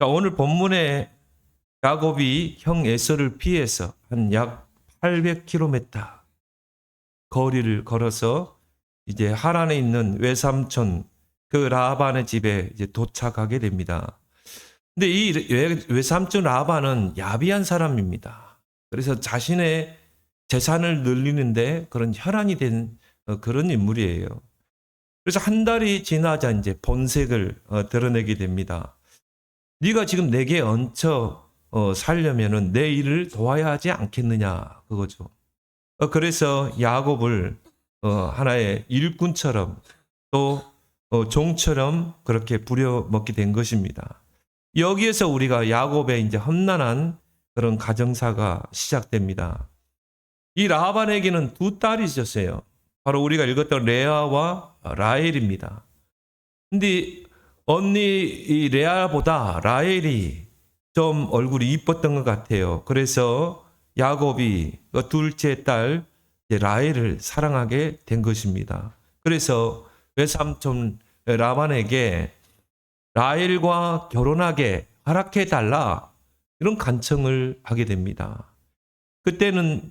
자, 오늘 본문에 야곱이 형 에서를 피해서 한 약 800km 거리를 걸어서 이제 하란에 있는 외삼촌 그 라반의 집에 이제 도착하게 됩니다. 근데 이 외삼촌 라반은 야비한 사람입니다. 그래서 자신의 재산을 늘리는데 그런 혈안이 된 그런 인물이에요. 그래서 한 달이 지나자 이제 본색을 드러내게 됩니다. 네가 지금 내게 얹혀 살려면은 내 일을 도와야 하지 않겠느냐 그거죠. 그래서 야곱을 하나의 일꾼처럼 또 종처럼 그렇게 부려먹게 된 것입니다. 여기에서 우리가 야곱의 이제 험난한 그런 가정사가 시작됩니다. 이 라반에게는 두 딸이 있었어요. 바로 우리가 읽었던 레아와 라헬입니다. 근데 언니 이 레아보다 라헬이 좀 얼굴이 이뻤던 것 같아요. 그래서 야곱이 둘째 딸 라헬을 사랑하게 된 것입니다. 그래서 외삼촌 라반에게 라헬과 결혼하게 허락해 달라 이런 간청을 하게 됩니다. 그때는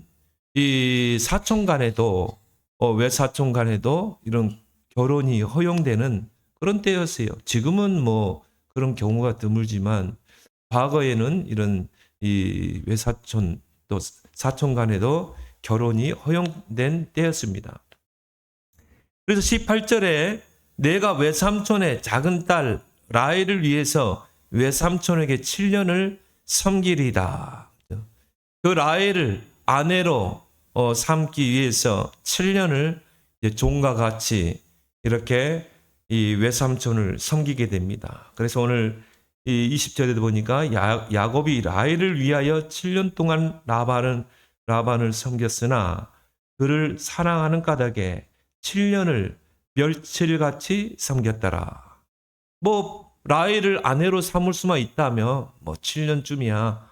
이 사촌 간에도 외사촌 간에도 이런 결혼이 허용되는 그런 때였어요. 지금은 뭐 그런 경우가 드물지만 과거에는 이런 이 외사촌 또 사촌 간에도 결혼이 허용된 때였습니다. 그래서 18절에 내가 외삼촌의 작은 딸 라헬을 위해서 외삼촌에게 7년을 섬기리다. 그 라헬을 아내로 삼기 위해서 7년을 종과 같이 이렇게 이 외삼촌을 섬기게 됩니다. 그래서 오늘 이 20절에도 보니까 야곱이 라헬을 위하여 7년 동안 라반을 섬겼으나 그를 사랑하는 까닭에 7년을 멸치를같이 섬겼더라. 뭐 라헬을 아내로 삼을 수만 있다면 뭐 7년쯤이야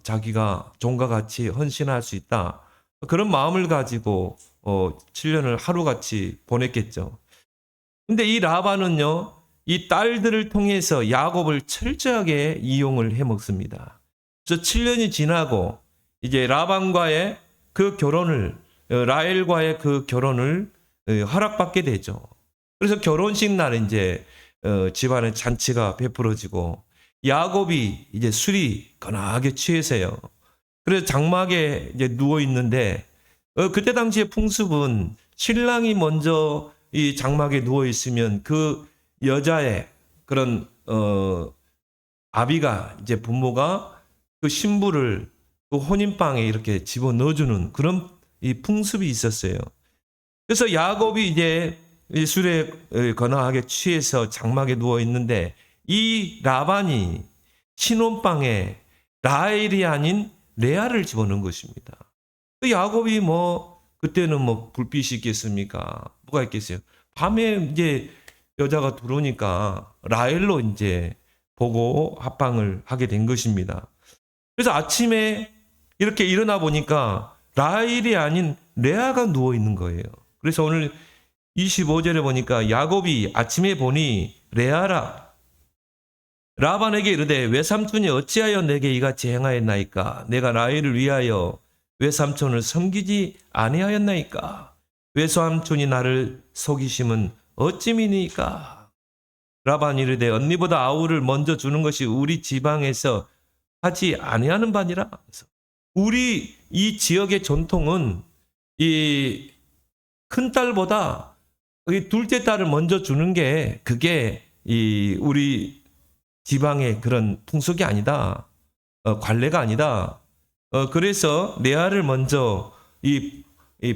자기가 종과 같이 헌신할 수 있다. 그런 마음을 가지고 7년을 하루같이 보냈겠죠. 근데 이 라반은요, 이 딸들을 통해서 야곱을 철저하게 이용을 해 먹습니다. 그래서 7년이 지나고 이제 라반과의 그 결혼을 라헬과의 그 결혼을 허락받게 되죠. 그래서 결혼식 날 이제 집안에 잔치가 베풀어지고 야곱이 이제 술이 거나하게 취해서요. 그래서 장막에 이제 누워 있는데 그때 당시의 풍습은 신랑이 먼저 이 장막에 누워 있으면 그 여자의 그런 아비가 이제 부모가 그 신부를 그 혼인방에 이렇게 집어 넣어주는 그런 이 풍습이 있었어요. 그래서 야곱이 이제 이 술에 거나하게 취해서 장막에 누워 있는데 이 라반이 신혼방에 라헬이 아닌 레아를 집어넣은 것입니다. 그 야곱이 뭐 그때는 뭐 불빛이 있겠습니까? 뭐가 있겠어요? 밤에 이제 여자가 들어오니까 라헬로 이제 보고 합방을 하게 된 것입니다. 그래서 아침에 이렇게 일어나 보니까 라헬이 아닌 레아가 누워 있는 거예요. 그래서 오늘 25절에 보니까 야곱이 아침에 보니 레아라 라반에게 이르되 외삼촌이 어찌하여 내게 이같이 행하였나이까? 내가 라헬을 위하여 외삼촌을 섬기지 아니하였나이까? 외삼촌이 나를 속이심은 어찌미니까? 라반이 이르되 언니보다 아우를 먼저 주는 것이 우리 지방에서 하지 아니하는 바니라. 우리 이 지역의 전통은 이 큰 딸보다 둘째 딸을 먼저 주는 게 그게 이 우리 지방의 그런 풍속이 아니다. 관례가 아니다. 그래서 레아를 먼저 이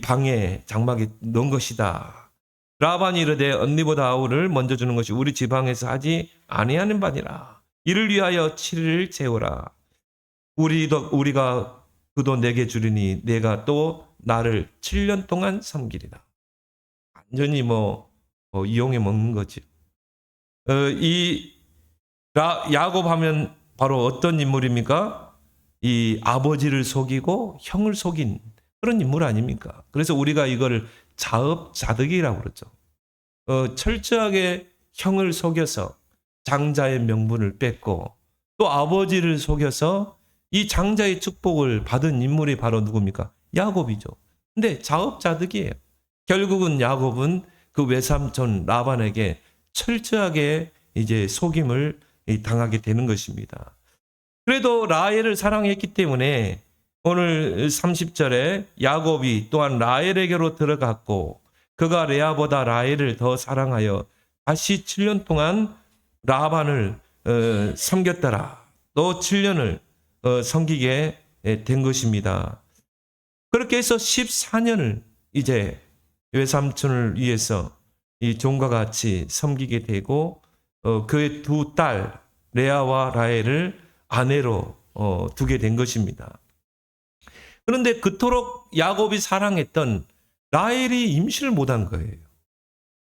방에 장막에 넣은 것이다. 라반이 이르되 언니보다 아우를 먼저 주는 것이 우리 지방에서 하지 아니하는 바니라. 이를 위하여 7일을 채우라. 우리가 그도 내게 주리니 내가 또 나를 7년 동안 섬기리라. 완전히 이용해 먹는 거지. 이 야곱 하면 바로 어떤 인물입니까? 이 아버지를 속이고 형을 속인 그런 인물 아닙니까? 그래서 우리가 이거를 자업자득이라고 그러죠. 철저하게 형을 속여서 장자의 명분을 뺏고 또 아버지를 속여서 이 장자의 축복을 받은 인물이 바로 누굽니까? 야곱이죠. 근데 자업자득이에요. 결국은 야곱은 그 외삼촌 라반에게 철저하게 이제 속임을 당하게 되는 것입니다. 그래도 라헬을 사랑했기 때문에 오늘 30절에 야곱이 또한 라헬에게로 들어갔고 그가 레아보다 라헬을 더 사랑하여 다시 7년 동안 라반을 섬겼더라. 또 7년을 섬기게 된 것입니다. 그렇게 해서 14년을 이제 외삼촌을 위해서 이 종과 같이 섬기게 되고 그의 두 딸 레아와 라헬을 아내로 두게 된 것입니다. 그런데 그토록 야곱이 사랑했던 라헬이 임신을 못한 거예요.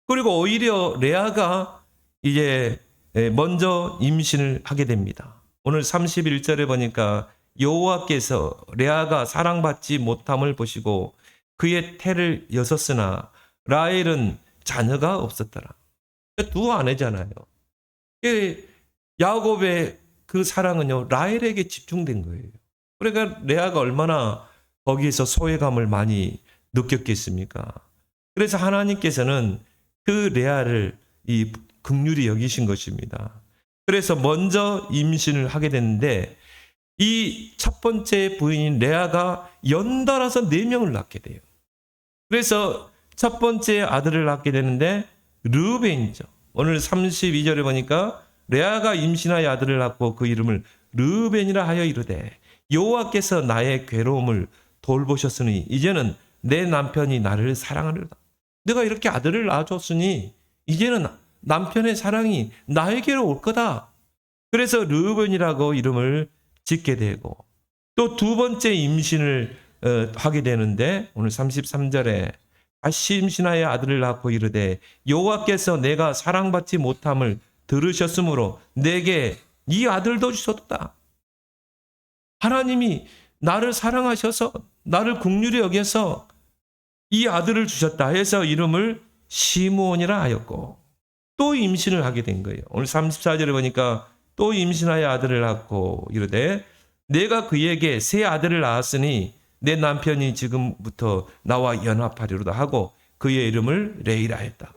그리고 오히려 레아가 이제 먼저 임신을 하게 됩니다. 오늘 31절에 보니까 여호와께서 레아가 사랑받지 못함을 보시고 그의 태를 여섰으나 라헬은 자녀가 없었더라. 두 아내잖아요. 야곱의 그 사랑은요 라헬에게 집중된 거예요. 그러니까 레아가 얼마나 거기에서 소외감을 많이 느꼈겠습니까? 그래서 하나님께서는 그 레아를 이 긍휼히 여기신 것입니다. 그래서 먼저 임신을 하게 됐는데 이 첫 번째 부인인 레아가 연달아서 4명을 낳게 돼요. 그래서 첫 번째 아들을 낳게 되는데 르우벤이죠. 오늘 32절에 보니까 레아가 임신하여 아들을 낳고 그 이름을 르우벤이라 하여 이르되 여호와께서 나의 괴로움을 돌보셨으니 이제는 내 남편이 나를 사랑하리로다. 내가 이렇게 아들을 낳아줬으니 이제는 남편의 사랑이 나에게로 올 거다. 그래서 르우벤이라고 이름을 짓게 되고 또 두 번째 임신을 하게 되는데 오늘 33절에 다시 임신하여 아들을 낳고 이르되 여호와께서 내가 사랑받지 못함을 들으셨으므로 내게 이 아들도 주셨다. 하나님이 나를 사랑하셔서 나를 긍휼히 여겨서 이 아들을 주셨다 해서 이름을 시므온이라 하였고 또 임신을 하게 된 거예요. 오늘 34절에 보니까 또 임신하여 아들을 낳고 이르되 내가 그에게 새 아들을 낳았으니 내 남편이 지금부터 나와 연합하리로다 하고 그의 이름을 레이라 했다.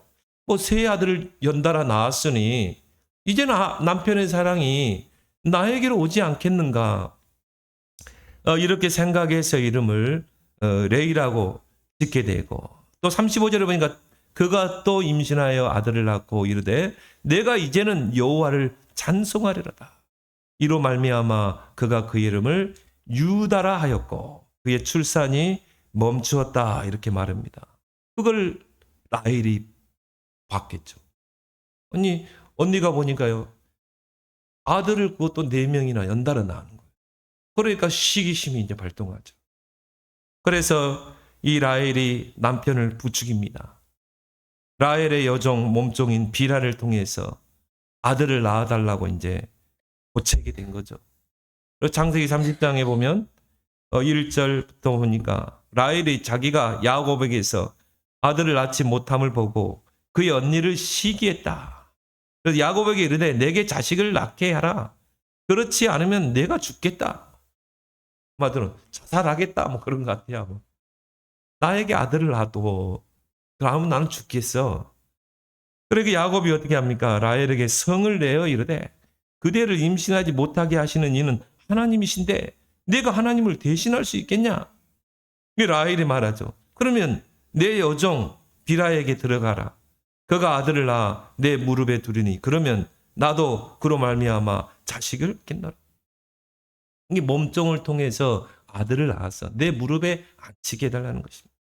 새 아들을 연달아 낳았으니 이제는 남편의 사랑이 나에게로 오지 않겠는가 이렇게 생각해서 이름을 레이라고 짓게 되고 또 35절에 보니까 그가 또 임신하여 아들을 낳고 이르되 내가 이제는 여호와를 찬송하리로다. 이로 말미암아 그가 그 이름을 유다라 하였고 그의 출산이 멈추었다 이렇게 말합니다. 그걸 라헬이 봤겠죠. 언니가 보니까요 아들을 그것도 4명이나 연달아 낳는 거예요. 그러니까 시기심이 이제 발동하죠. 그래서 이 라헬이 남편을 부추깁니다. 라헬의 여종 몸종인 비라를 통해서 아들을 낳아달라고 이제 고치게 된 거죠. 창세기 30장에 보면 1절부터 보니까 라헬이 자기가 야곱에게서 아들을 낳지 못함을 보고 그의 언니를 시기했다. 그래서 야곱에게 이르되 내게 자식을 낳게 하라. 그렇지 않으면 내가 죽겠다. 한마디로 자살하겠다 뭐 그런 것 같아요. 나에게 아들을 낳아도 그러면 나는 죽겠어. 그러니까 야곱이 어떻게 합니까? 라헬에게 성을 내어 이르되 그대를 임신하지 못하게 하시는 이는 하나님이신데 내가 하나님을 대신할 수 있겠냐? 라헬이 말하죠. 그러면 내 여종 비라에게 들어가라. 그가 아들을 낳아 내 무릎에 두리니 그러면 나도 그로 말미암아 자식을 얻겠노라. 이게 몸종을 통해서 아들을 낳았어. 내 무릎에 앉히게 해달라는 것입니다.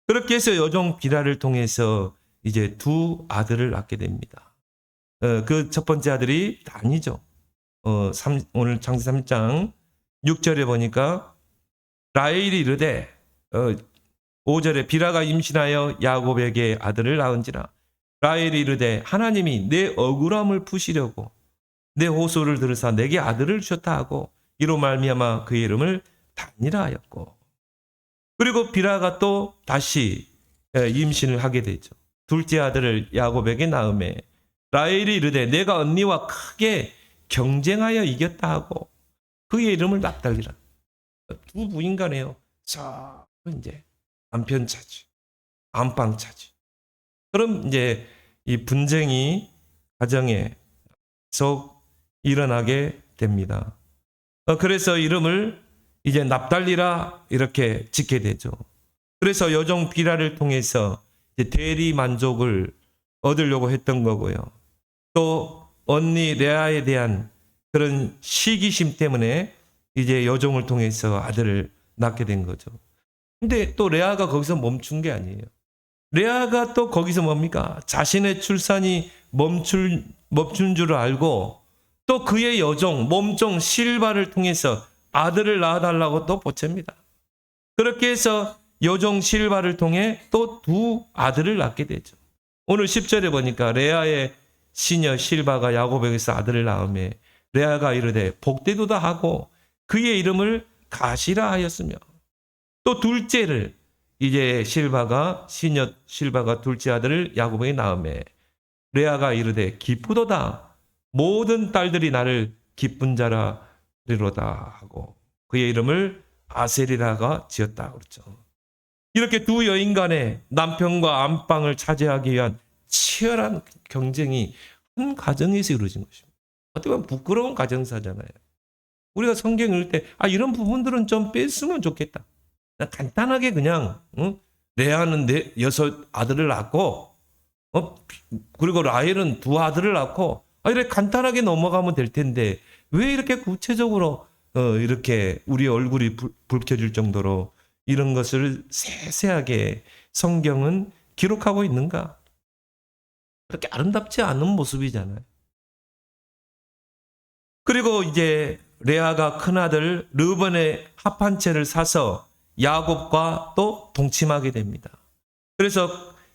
그렇게 해서 여종 비라를 통해서 이제 두 아들을 낳게 됩니다. 그 첫 번째 아들이 단이죠. 오늘 창세기 3장 6절에 보니까 라헬이 이르되 5절에 비라가 임신하여 야곱에게 아들을 낳은지라 라헬이 이르되 하나님이 내 억울함을 푸시려고 내 호소를 들으사 내게 아들을 주셨다 하고 이로 말미암아 그의 이름을 단이라 하였고 그리고 비라가 또 다시 임신을 하게 되죠. 둘째 아들을 야곱에게 낳음에 라헬이 이르되 내가 언니와 크게 경쟁하여 이겼다 하고 그의 이름을 납달리라. 두 부인 간에요. 자, 이제 남편 차지, 안방 차지. 그럼 이제 이 분쟁이 가정에 속 일어나게 됩니다. 그래서 이름을 이제 납달리라 이렇게 짓게 되죠. 그래서 여종 비라를 통해서 이제 대리 만족을 얻으려고 했던 거고요. 또 언니 레아에 대한 그런 시기심 때문에 이제 여종을 통해서 아들을 낳게 된 거죠. 근데 또 레아가 거기서 멈춘 게 아니에요. 레아가 또 거기서 뭡니까? 자신의 출산이 멈춘 줄 알고 또 그의 여종, 몸종 실바를 통해서 아들을 낳아달라고 또 보챕니다. 그렇게 해서 여종 실바를 통해 또 두 아들을 낳게 되죠. 오늘 10절에 보니까 레아의 시녀 실바가 야곱에게서 아들을 낳음에 레아가 이르되 복되도다 하고 그의 이름을 가시라 하였으며 또 둘째를 이제 시녀 실바가 둘째 아들을 야곱에게 낳음에 레아가 이르되 기쁘도다 모든 딸들이 나를 기쁜 자라 리로다 하고 그의 이름을 아셀이라가 지었다 그렇죠. 이렇게 두 여인 간에 남편과 안방을 차지하기 위한 치열한 경쟁이 한 가정에서 이루어진 것입니다. 어떻게 보면 부끄러운 가정사잖아요. 우리가 성경 읽을 때 이런 부분들은 좀 뺐으면 좋겠다. 간단하게 그냥 레아는 6 아들을 낳고 그리고 라헬은 2 아들을 낳고 이렇게 간단하게 넘어가면 될 텐데 왜 이렇게 구체적으로 이렇게 우리 얼굴이 붉혀질 정도로 이런 것을 세세하게 성경은 기록하고 있는가? 그렇게 아름답지 않은 모습이잖아요. 그리고 이제 레아가 큰아들 르벤의 합한 채를 사서 야곱과 또 동침하게 됩니다. 그래서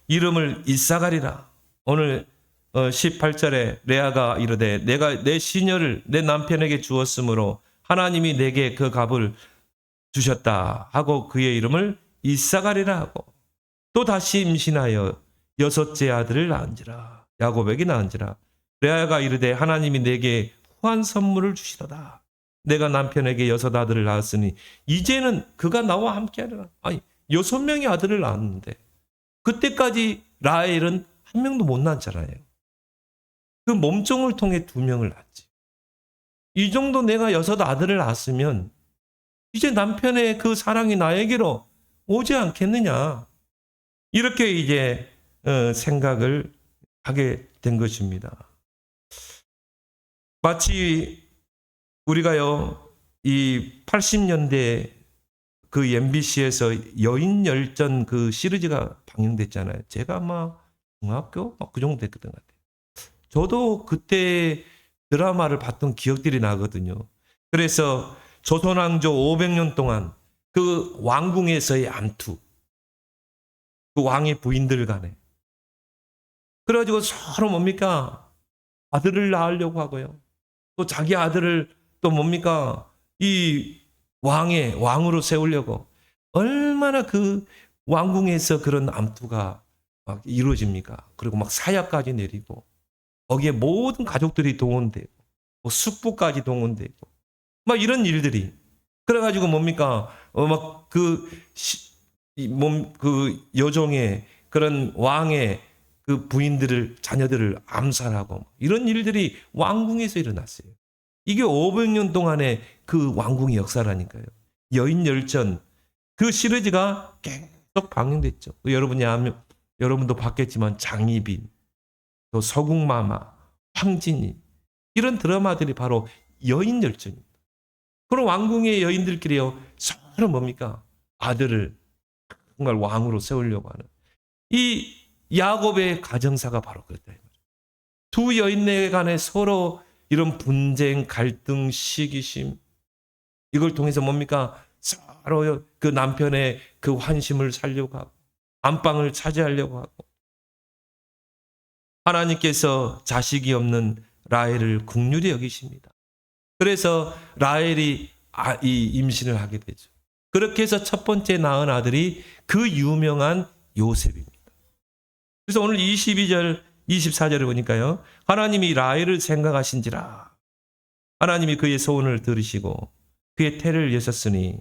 이름을 이사가리라. 오늘 18절에 레아가 이르되 내가 내 시녀를 내 남편에게 주었으므로 하나님이 내게 그 값을 주셨다 하고 그의 이름을 이사가리라 하고 또 다시 임신하여 6째 아들을 낳은지라 야곱에게 낳은지라 레아가 이르되 하나님이 내게 후한 선물을 주시도다. 내가 남편에게 6 아들을 낳았으니 이제는 그가 나와 함께하리라. 6명의 아들을 낳았는데 그때까지 라헬은 한 명도 못 낳았잖아요. 그 몸종을 통해 2명을 낳았지. 이 정도 내가 6 아들을 낳았으면 이제 남편의 그 사랑이 나에게로 오지 않겠느냐. 이렇게 이제 생각을 하게 된 것입니다. 마치 우리가요, 이 80년대 그 MBC에서 여인열전 그 시리즈가 방영됐잖아요. 제가 아마 중학교 그 정도 됐던 것 같아요. 저도 그때 드라마를 봤던 기억들이 나거든요. 그래서 조선왕조 500년 동안 그 왕궁에서의 암투, 그 왕의 부인들 간에 그래가지고 서로 뭡니까? 아들을 낳으려고 하고요. 또 자기 아들을 또 뭡니까? 이 왕으로 세우려고 얼마나 그 왕궁에서 그런 암투가 막 이루어집니까? 그리고 막 사약까지 내리고 거기에 모든 가족들이 동원되고 뭐 숙부까지 동원되고 막 이런 일들이 그래가지고 뭡니까? 막 그 여종의 그런 왕의 그 부인들을 자녀들을 암살하고 이런 일들이 왕궁에서 일어났어요. 이게 500년 동안의 그 왕궁의 역사라니까요. 여인열전 그 시리즈가 계속 방영됐죠. 여러분도 봤겠지만 장희빈, 또 서궁마마, 황진이 이런 드라마들이 바로 여인열전입니다. 그런 왕궁의 여인들끼리요 서로 뭡니까? 아들을 정말 왕으로 세우려고 하는 이 야곱의 가정사가 바로 그랬다. 두 여인네 간에 서로 이런 분쟁, 갈등, 시기심 이걸 통해서 뭡니까? 서로 그 남편의 그 환심을 살려고 하고 안방을 차지하려고 하고 하나님께서 자식이 없는 라헬을 긍휼히 여기십니다. 그래서 라헬이 이 임신을 하게 되죠. 그렇게 해서 첫 번째 낳은 아들이 그 유명한 요셉입니다. 그래서 오늘 22절, 24절을 보니까요. 하나님이 라헬을 생각하신지라. 하나님이 그의 소원을 들으시고 그의 태를 여셨으니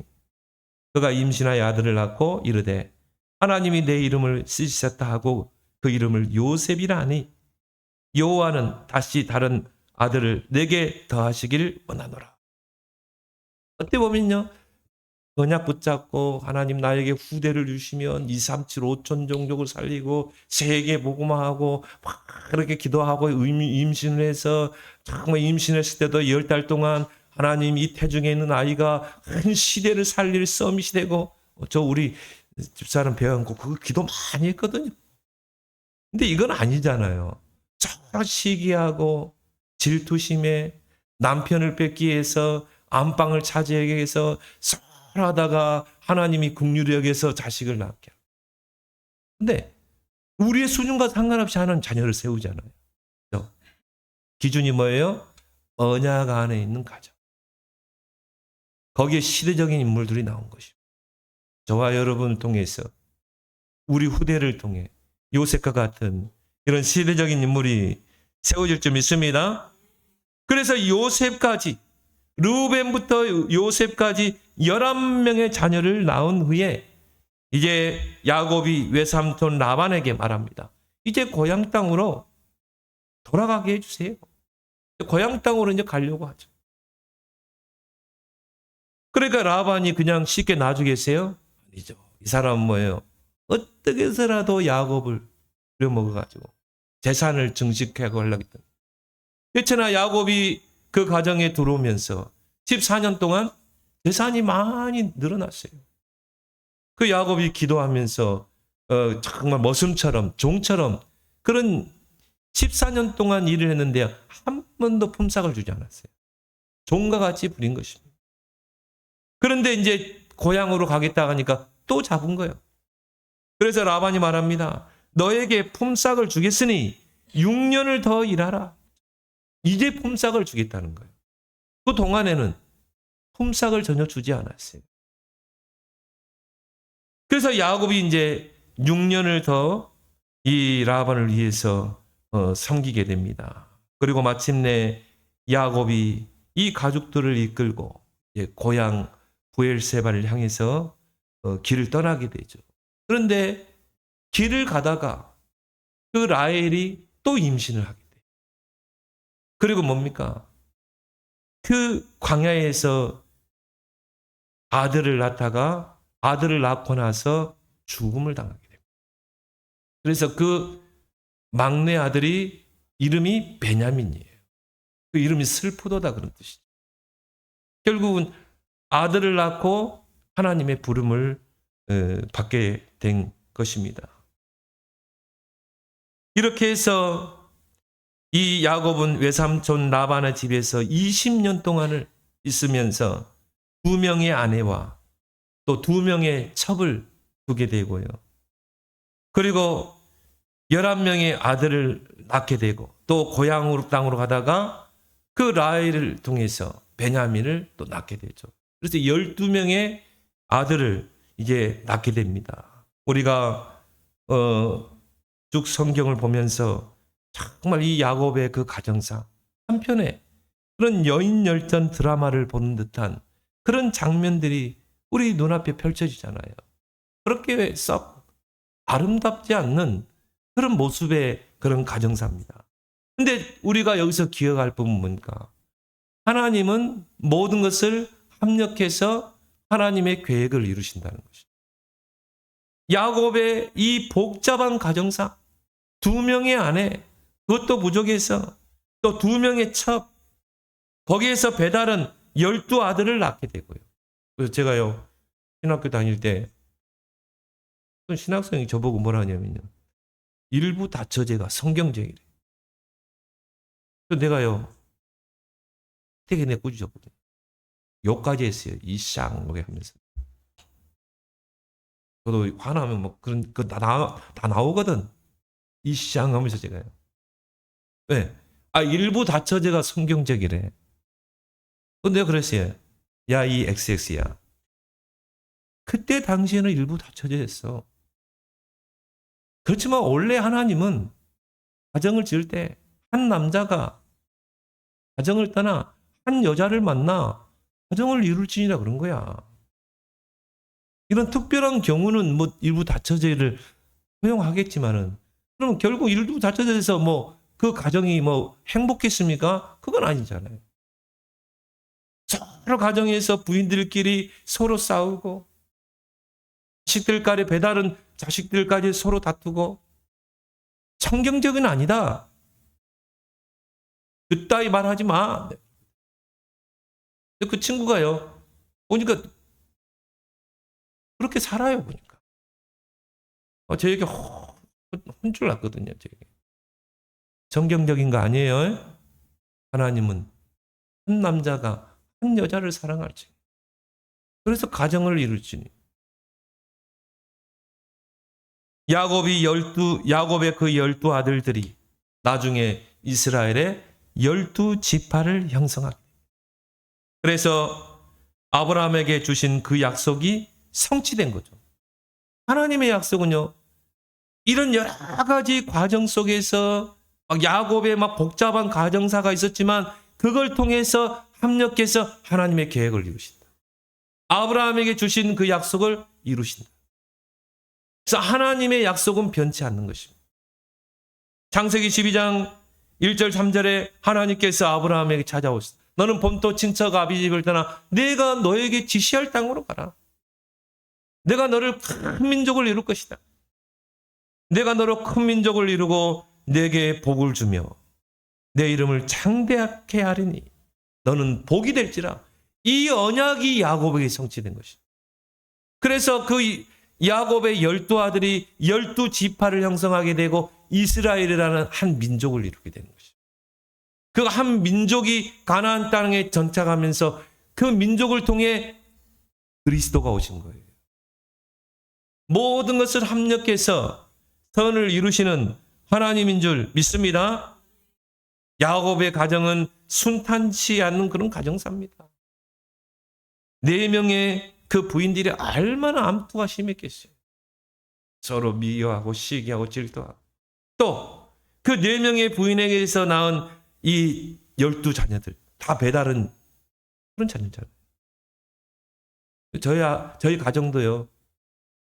그가 임신하여 아들을 낳고 이르되 하나님이 내 이름을 쓰시셨다 하고 그 이름을 요셉이라 하니 여호와는 다시 다른 아들을 내게 더하시길 원하노라. 어때 보면요, 언약 붙잡고 하나님 나에게 후대를 주시면 2, 3, 7, 5천 종족을 살리고 세계 복음화하고 막 그렇게 기도하고 임신을 해서 정말 임신했을 때도 10달 동안 하나님 이 태중에 있는 아이가 큰 시대를 살릴 썸이 되고, 저 우리 집사람 배워갖고 그거 기도 많이 했거든요. 근데 이건 아니잖아요. 저 시기하고 질투심에 남편을 뺏기 위해서 안방을 차지하기 위해서 하다가 하나님이 긍휼히 여겨서 자식을 낳게 하고. 근데 우리의 수준과 상관없이 하나님 자녀를 세우잖아요. 그렇죠? 기준이 뭐예요? 언약 안에 있는 가정. 거기에 시대적인 인물들이 나온 것입니다. 저와 여러분을 통해서 우리 후대를 통해 요셉과 같은 이런 시대적인 인물이 세워질 줄 믿습니다. 그래서 요셉까지, 르우벤부터 요셉까지 11명의 자녀를 낳은 후에 이제 야곱이 외삼촌 라반에게 말합니다. 이제 고향 땅으로 돌아가게 해주세요. 고향 땅으로 이제 가려고 하죠. 그러니까 라반이 그냥 쉽게 놔주겠어요? 아니죠. 이 사람은 뭐예요? 어떻게 해서라도 야곱을 부려먹어가지고 재산을 증식하고 하려고 했던. 그렇잖아, 야곱이 그 가정에 들어오면서 14년 동안 재산이 많이 늘어났어요. 그 야곱이 기도하면서 정말 머슴처럼 종처럼 그런 14년 동안 일을 했는데 한 번도 품삯을 주지 않았어요. 종과 같이 부린 것입니다. 그런데 이제 고향으로 가겠다 하니까 또 잡은 거예요. 그래서 라반이 말합니다. 너에게 품삯을 주겠으니 6년을 더 일하라. 이제 품삯을 주겠다는 거예요. 그 동안에는 품삯을 전혀 주지 않았어요. 그래서 야곱이 이제 6년을 더 이 라반을 위해서 섬기게 됩니다. 그리고 마침내 야곱이 이 가족들을 이끌고 고향 부엘세바를 향해서 길을 떠나게 되죠. 그런데 길을 가다가 그 라헬이 또 임신을 하게 돼요. 그리고 뭡니까? 그 광야에서 아들을 낳다가 아들을 낳고 나서 죽음을 당하게 됩니다. 그래서 그 막내 아들이 이름이 베냐민이에요. 그 이름이 슬프도다 그런 뜻이죠. 결국은 아들을 낳고 하나님의 부름을 받게 된 것입니다. 이렇게 해서 이 야곱은 외삼촌 라반의 집에서 20년 동안을 있으면서 2명의 아내와 또 2명의 첩을 두게 되고요. 그리고 11명의 아들을 낳게 되고 또 고향으로 땅으로 가다가 그 라헬을 통해서 베냐민을 또 낳게 되죠. 그래서 12명의 아들을 이제 낳게 됩니다. 우리가 쭉 성경을 보면서 정말 이 야곱의 그 가정사 한편에 그런 여인열전 드라마를 보는 듯한 그런 장면들이 우리 눈앞에 펼쳐지잖아요. 그렇게 썩 아름답지 않는 그런 모습의 그런 가정사입니다. 근데 우리가 여기서 기억할 부분은 뭔가? 하나님은 모든 것을 합력해서 하나님의 계획을 이루신다는 것이죠. 야곱의 이 복잡한 가정사, 2명의 아내, 그것도 부족해서 또 2명의 첩, 거기에서 배달은 12아들을 낳게 되고요. 그래서 제가요, 신학교 다닐 때 신학생이 저보고 뭐라 하냐면요. 일부 다처제가 성경적이래. 그래서 내가요, 되게 내 꾸짖었거든요. 욕까지 했어요. 이쌍 뭐게 하면서. 저도 화나면 뭐 그런 거 다 나오거든. 이쌍 하면서 제가요. 왜? 일부 다처제가 성경적이래. 근데 내가 그랬어요. 야, 이 XX야. 그때 당시에는 일부 다처제였어. 그렇지만 원래 하나님은 가정을 지을 때 한 남자가 가정을 떠나 한 여자를 만나 가정을 이룰지니라 그런 거야. 이런 특별한 경우는 뭐 일부 다처제를 허용하겠지만은 그러면 결국 일부 다처제에서 뭐 그 가정이 뭐 행복했습니까? 그건 아니잖아요. 서로 가정에서 부인들끼리 서로 싸우고 자식들까지 배다른 자식들까지 서로 다투고 성경적은 아니다. 그따위 말하지 마. 그 친구가요. 보니까 그렇게 살아요. 보니까. 저에게 혼쭐 났거든요. 저에게. 성경적인 거 아니에요? 하나님은 한 남자가 한 여자를 사랑할지. 그래서 가정을 이룰지니. 야곱의 그 12 아들들이 나중에 이스라엘의 12지파를 형성하게. 그래서 아브라함에게 주신 그 약속이 성취된 거죠. 하나님의 약속은요, 이런 여러 가지 과정 속에서 야곱의 막 복잡한 가정사가 있었지만 그걸 통해서 합력해서 하나님의 계획을 이루신다. 아브라함에게 주신 그 약속을 이루신다. 그래서 하나님의 약속은 변치 않는 것입니다. 창세기 12장 1절 3절에 하나님께서 아브라함에게 찾아오셨다. 너는 본토 친척 아비집을 떠나 내가 너에게 지시할 땅으로 가라. 내가 너를 큰 민족을 이룰 것이다. 내가 너로 큰 민족을 이루고 내게 복을 주며 내 이름을 창대하게 하리니 너는 복이 될지라. 이 언약이 야곱에게 성취된 것이다. 그래서 그 야곱의 12 아들이 12지파를 형성하게 되고 이스라엘이라는 한 민족을 이루게 되는 것이다. 그 한 민족이 가나안 땅에 정착하면서 그 민족을 통해 그리스도가 오신 거예요. 모든 것을 합력해서 선을 이루시는 하나님인 줄 믿습니다. 야곱의 가정은 순탄치 않는 그런 가정사입니다. 4명의 그 부인들이 얼마나 암투가 심했겠어요. 서로 미워하고 시기하고 질투하고 또 그 4명의 부인에게서 낳은 이 12자녀들 다 배다른 그런 자녀잖아요. 저희 가정도요.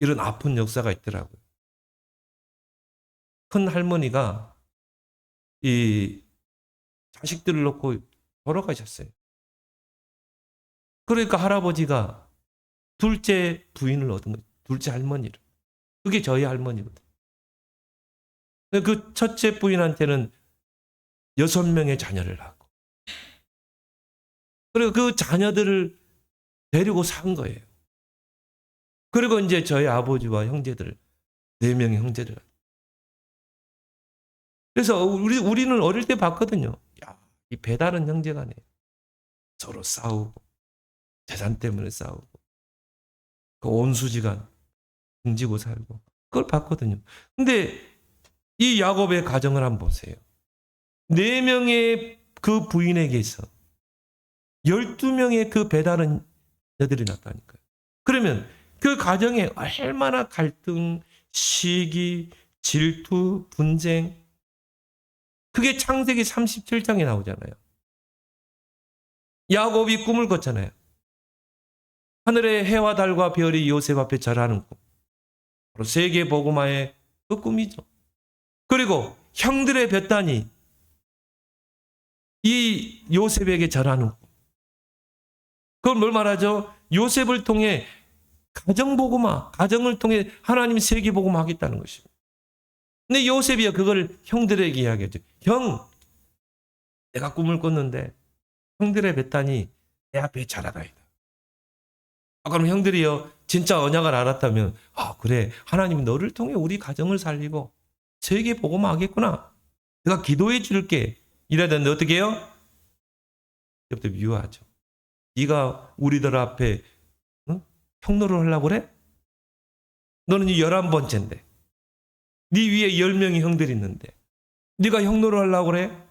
이런 아픈 역사가 있더라고요. 큰 할머니가 이 자식들을 놓고 돌아가셨어요. 그러니까 할아버지가 둘째 부인을 얻은 거예요. 둘째 할머니를. 그게 저희 할머니거든요. 그 첫째 부인한테는 6명의 자녀를 낳고 그리고 그 자녀들을 데리고 산 거예요. 그리고 이제 저희 아버지와 형제들 4명의 형제들. 그래서 우리는 어릴 때 봤거든요. 야, 이 배다른 형제간에 서로 싸우고 재산 때문에 싸우고 그 온수지간 등지고 살고 그걸 봤거든요. 근데 이 야곱의 가정을 한번 보세요. 4명의 그 부인에게서 12명의 그 배다른 여들이 났다니까요. 그러면 그 가정에 얼마나 갈등, 시기, 질투, 분쟁 그게 창세기 37장에 나오잖아요. 야곱이 꿈을 꿨잖아요. 하늘의 해와 달과 별이 요셉 앞에 절하는 꿈. 바로 세계 복음화의 그 꿈이죠. 그리고 형들의 볕단이 이 요셉에게 절하는 꿈. 그건 뭘 말하죠? 요셉을 통해 가정 복음화, 가정을 통해 하나님 세계 복음화 하겠다는 것입니다. 근데 요셉이요 그걸 형들에게 이야기하죠. 형, 내가 꿈을 꿨는데 형들의 볕단이 내 앞에 자라다이다. 그럼 형들이요 진짜 언약을 알았다면 그래 하나님이 너를 통해 우리 가정을 살리고 세계 복음화 하겠구나. 내가 기도해 줄게. 이래야 되는데 어떻게 해요? 그때부터 미워하죠. 네가 우리들 앞에 형노를 하려고 그래? 너는 11번째인데 네 위에 10명의 형들이 있는데 네가 형노를 하려고 그래?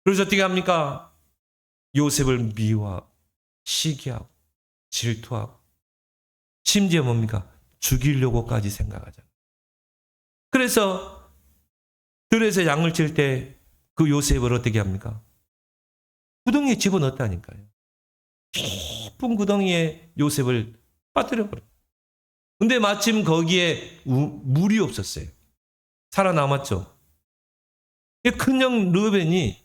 그래서 어떻게 합니까? 요셉을 미워하고 시기하고 질투하고 심지어 뭡니까? 죽이려고까지 생각하잖아요. 그래서 들에서 양을 칠 때 그 요셉을 어떻게 합니까? 구덩이에 집어넣었다니까요. 깊은 구덩이에 요셉을 빠뜨려버려. 근데 마침 거기에 물이 없었어요. 살아남았죠. 큰형 르벤이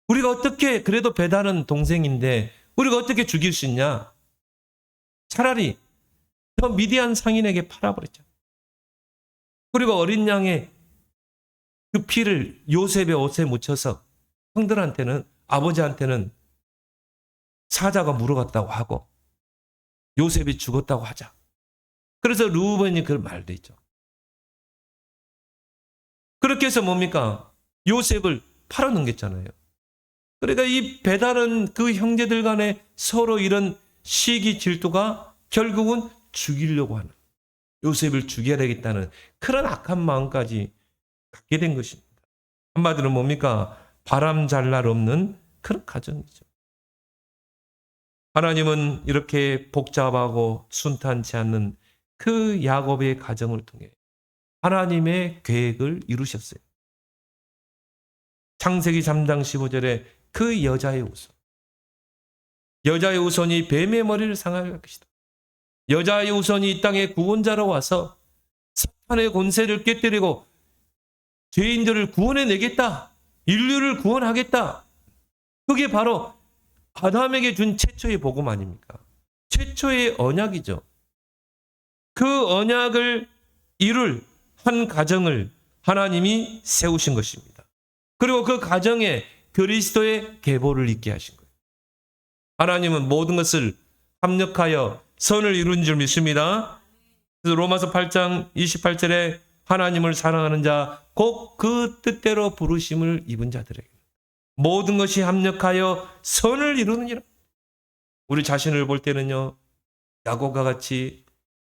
우리가 어떻게 그래도 배다른 동생인데 우리가 어떻게 죽일 수 있냐? 차라리 저 미디안 상인에게 팔아버렸죠. 그리고 어린 양의 그 피를 요셉의 옷에 묻혀서 형들한테는 아버지한테는 사자가 물어갔다고 하고 요셉이 죽었다고 하자. 그래서 르우벤이 그걸 말했죠. 그렇게 해서 뭡니까? 요셉을 팔아넘겼잖아요. 그러니까 이 배다른 그 형제들 간에 서로 이런 시기 질투가 결국은 죽이려고 하는, 요셉을 죽여야 되겠다는 그런 악한 마음까지 갖게 된 것입니다. 한마디로 뭡니까? 바람잘 날 없는 그런 가정이죠. 하나님은 이렇게 복잡하고 순탄치 않는 그 야곱의 가정을 통해 하나님의 계획을 이루셨어요. 창세기 3장 15절에 그 여자의 후손이 뱀의 머리를 상할 것이다. 여자의 후손이 이 땅에 구원자로 와서 사탄의 권세를 깨뜨리고 죄인들을 구원해내겠다. 인류를 구원하겠다. 그게 바로 아담에게 준 최초의 복음 아닙니까? 최초의 언약이죠. 그 언약을 이룰 한 가정을 하나님이 세우신 것입니다. 그리고 그 가정에 그리스도의 계보를 있게 하신 거예요. 하나님은 모든 것을 합력하여 선을 이룬 줄 믿습니다. 그래서 로마서 8장 28절에 하나님을 사랑하는 자 곧 그 뜻대로 부르심을 입은 자들에게 모든 것이 합력하여 선을 이루느니라. 우리 자신을 볼 때는요, 야곱과 같이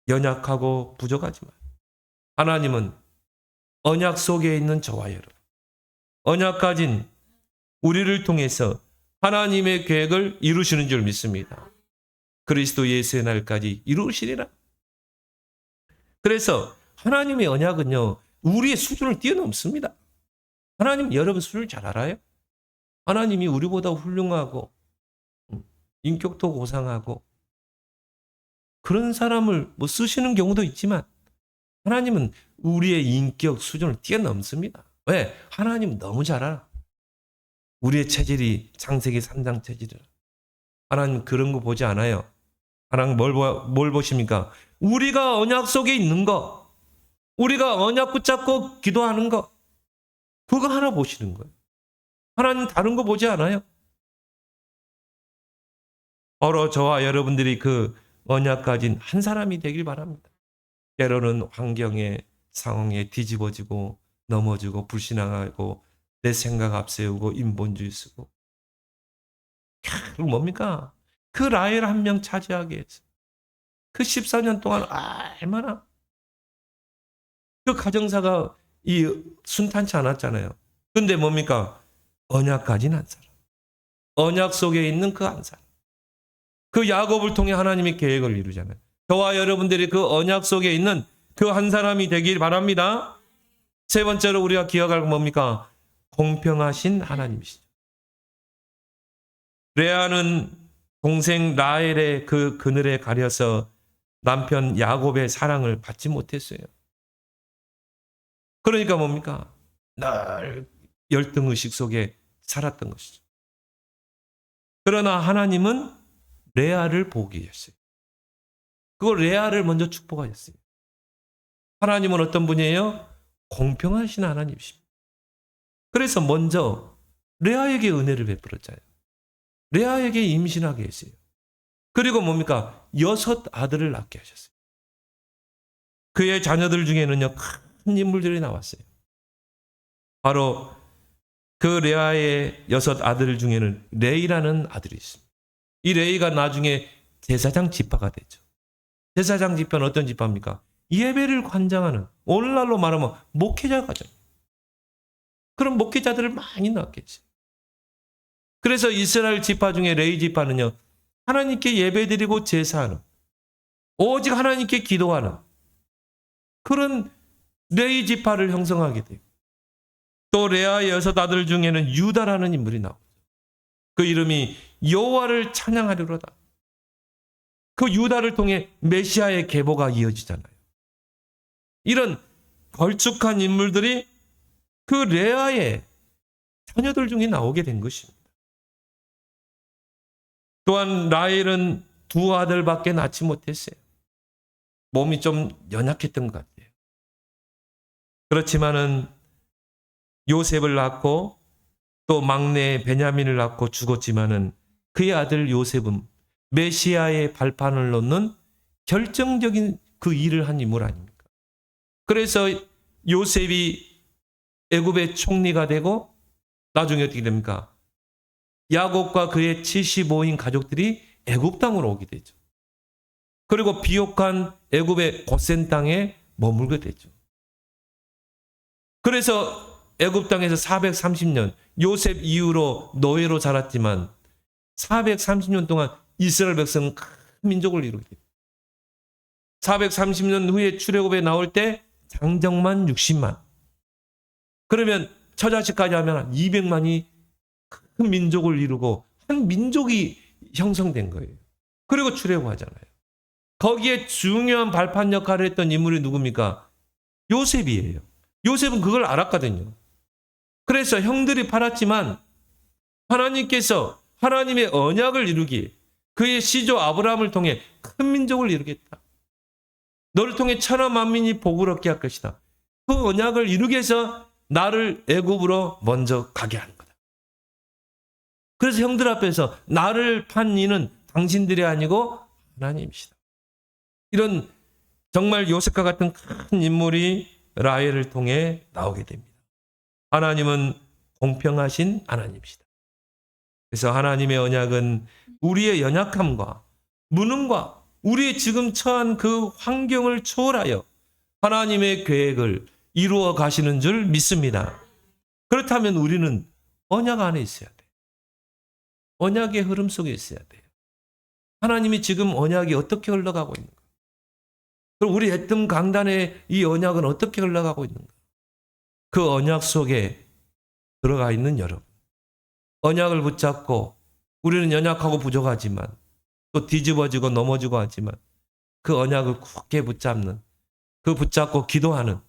연약하고 부족하지만 하나님은 언약 속에 있는 저와 여러분, 언약 가진 우리를 통해서 하나님의 계획을 이루시는 줄 믿습니다. 그리스도 예수의 날까지 이루시리라. 그래서 하나님의 언약은요, 우리의 수준을 뛰어넘습니다. 하나님 여러분 수준을 잘 알아요? 하나님이 우리보다 훌륭하고 인격도 고상하고 그런 사람을 쓰시는 경우도 있지만 하나님은 우리의 인격 수준을 뛰어넘습니다. 왜? 하나님은 너무 잘 알아. 우리의 체질이 창세기 3장 체질이라. 하나님 그런 거 보지 않아요. 하나님 뭘 보십니까? 우리가 언약 속에 있는 거, 우리가 언약 붙잡고 기도하는 거, 그거 하나 보시는 거예요. 하나님 다른 거 보지 않아요. 바로 저와 여러분들이 그 언약 가진 한 사람이 되길 바랍니다. 때로는 환경에, 상황에 뒤집어지고 넘어지고 불신앙하고 내 생각 앞세우고 인본주의 쓰고, 그럼 뭡니까? 그 라헬 한 명 차지하게 해서 그 14년 동안 얼마나 그 가정사가 순탄치 않았잖아요. 근데 뭡니까? 언약 가진 한 사람, 언약 속에 있는 그 한 사람, 그 야곱을 통해 하나님의 계획을 이루잖아요. 저와 여러분들이 그 언약 속에 있는 그 한 사람이 되길 바랍니다. 세 번째로 우리가 기억할 건 뭡니까? 공평하신 하나님이시죠. 레아는 동생 라헬의 그 그늘에 가려서 남편 야곱의 사랑을 받지 못했어요. 그러니까 뭡니까? 늘 열등의식 속에 살았던 것이죠. 그러나 하나님은 레아를 보게 했어요. 그걸 레아를 먼저 축복하셨어요. 하나님은 어떤 분이에요? 공평하신 하나님이십니다. 그래서 먼저 레아에게 은혜를 베풀었잖아요. 레아에게 임신하게 했어요. 그리고 뭡니까? 6 아들을 낳게 하셨어요. 그의 자녀들 중에는요, 큰 인물들이 나왔어요. 바로 그 레아의 6 아들 중에는 레이라는 아들이 있습니다. 이 레이가 나중에 제사장 지파가 되죠. 제사장 지파는 어떤 지파입니까? 예배를 관장하는, 오늘날로 말하면 목회자 가정. 그런 목회자들을 많이 낳겠지. 그래서 이스라엘 지파 중에 레이 지파는요, 하나님께 예배드리고 제사하는, 오직 하나님께 기도하는 그런 레이 지파를 형성하게 돼요. 또 레아의 6 아들 중에는 유다라는 인물이 나오죠. 그 이름이 여호와를 찬양하리로다. 그 유다를 통해 메시아의 계보가 이어지잖아요. 이런 걸쭉한 인물들이 그 레아의 자녀들 중에 나오게 된 것입니다. 또한 라헬은 두 아들밖에 낳지 못했어요. 몸이 좀 연약했던 것 같아요. 그렇지만은 요셉을 낳고 또 막내 베냐민을 낳고 죽었지만은 그의 아들 요셉은 메시아의 발판을 놓는 결정적인 그 일을 한 인물 아닙니까? 그래서 요셉이 애굽의 총리가 되고 나중에 어떻게 됩니까? 야곱과 그의 75인 가족들이 애굽 땅으로 오게 되죠. 그리고 비옥한 애굽의 고센 땅에 머물게 되죠. 그래서 애굽 땅에서 430년 요셉 이후로 노예로 자랐지만 430년 동안 이스라엘 백성은 큰 민족을 이루게 돼요. 430년 후에 출애굽에 나올 때 장정만 60만. 그러면 처자식까지 하면 200만이 큰 민족을 이루고 한 민족이 형성된 거예요. 그리고 출애굽하잖아요. 거기에 중요한 발판 역할을 했던 인물이 누굽니까? 요셉이에요. 요셉은 그걸 알았거든요. 그래서 형들이 팔았지만 하나님께서 하나님의 언약을 이루기, 그의 시조 아브라함을 통해 큰 민족을 이루겠다. 너를 통해 천하 만민이 복을 얻게 할 것이다. 그 언약을 이루기 위해서 나를 애굽으로 먼저 가게 하는 거다. 그래서 형들 앞에서 나를 판 이는 당신들이 아니고 하나님이시다. 이런 정말 요셉과 같은 큰 인물이 라헬을 통해 나오게 됩니다. 하나님은 공평하신 하나님이시다. 그래서 하나님의 언약은 우리의 연약함과 무능과 우리의 지금 처한 그 환경을 초월하여 하나님의 계획을 이루어 가시는 줄 믿습니다. 그렇다면 우리는 언약 안에 있어야 돼요. 언약의 흐름 속에 있어야 돼요. 하나님이 지금 언약이 어떻게 흘러가고 있는가? 그럼 우리 애뜸 강단의 이 언약은 어떻게 흘러가고 있는가? 그 언약 속에 들어가 있는 여러분. 언약을 붙잡고 우리는 연약하고 부족하지만 또 뒤집어지고 넘어지고 하지만 그 언약을 굳게 붙잡는, 그 붙잡고 기도하는,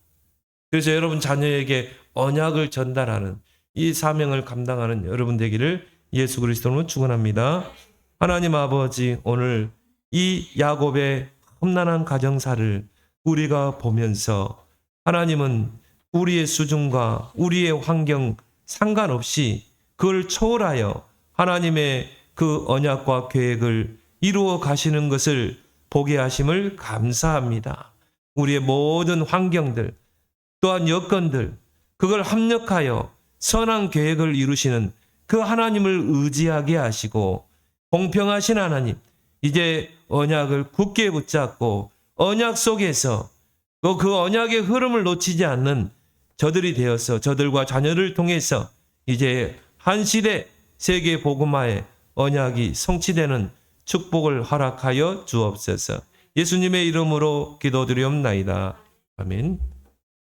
그래서 여러분 자녀에게 언약을 전달하는 이 사명을 감당하는 여러분 되기를 예수 그리스도로 축원합니다. 하나님 아버지, 오늘 이 야곱의 험난한 가정사를 우리가 보면서 하나님은 우리의 수준과 우리의 환경 상관없이 그걸 초월하여 하나님의 그 언약과 계획을 이루어 가시는 것을 보게 하심을 감사합니다. 우리의 모든 환경들 또한 여건들 그걸 합력하여 선한 계획을 이루시는 그 하나님을 의지하게 하시고 공평하신 하나님, 이제 언약을 굳게 붙잡고 언약 속에서 그 언약의 흐름을 놓치지 않는 저들이 되어서 저들과 자녀를 통해서 이제 한 시대 세계 복음화의 언약이 성취되는 축복을 허락하여 주옵소서. 예수님의 이름으로 기도드리옵나이다. 아멘.